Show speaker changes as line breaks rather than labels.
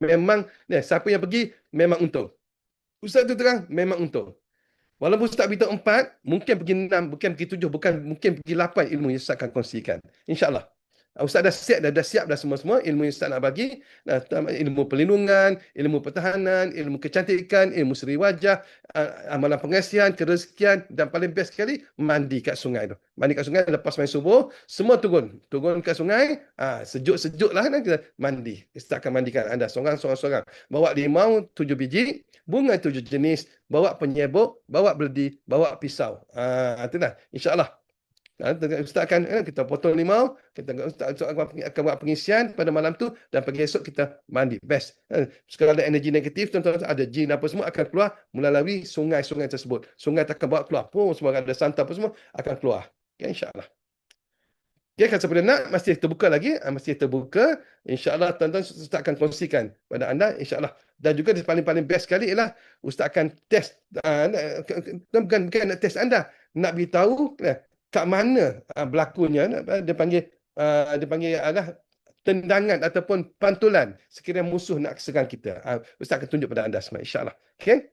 memang siapa yang pergi memang untung. Ustaz tu terang memang untung. Walaupun Ustaz beritahu 4, mungkin pergi 6, mungkin pergi 7, mungkin pergi 8 ilmu yang Ustaz akan kongsikan. InsyaAllah. Ustaz dah siap dah semua-semua ilmu yang Ustaz nak bagi. Ilmu perlindungan, ilmu pertahanan, ilmu kecantikan, ilmu seri wajah, amalan pengasihan, kerezekian, dan paling best sekali, mandi kat sungai tu. Mandi kat sungai lepas main subuh, semua turun. Turun kat sungai, sejuk-sejuk lah kita mandi. Ustaz akan mandikan anda seorang-seorang. Bawa limau 7 biji, bunga 7 jenis, bawa penyebuk, bawa beledi, bawa pisau. Itulah. InsyaAllah. Ustaz akan kita potong limau, Ustaz akan buat pengisian pada malam tu dan pagi esok kita mandi. Best. Sekarang ada energi negatif, tuan-tuan, ada jin apa semua akan keluar melalui sungai-sungai tersebut. Sungai tak akan bawa keluar. Semua ada santan apa semua akan keluar. Okay, insyaAllah. Okay, kalau siapa nak, masih terbuka lagi. Masih terbuka. InsyaAllah, tuan-tuan, Ustaz akan kongsikan pada anda. InsyaAllah. Dan juga paling-paling best sekali ialah Ustaz akan test. Bukan nak test anda. Nak beritahu kat mana berlakunya, dia panggil tendangan ataupun pantulan sekiranya musuh nak serang kita. Ustaz akan tunjuk pada anda semua, insyaAllah. Okay?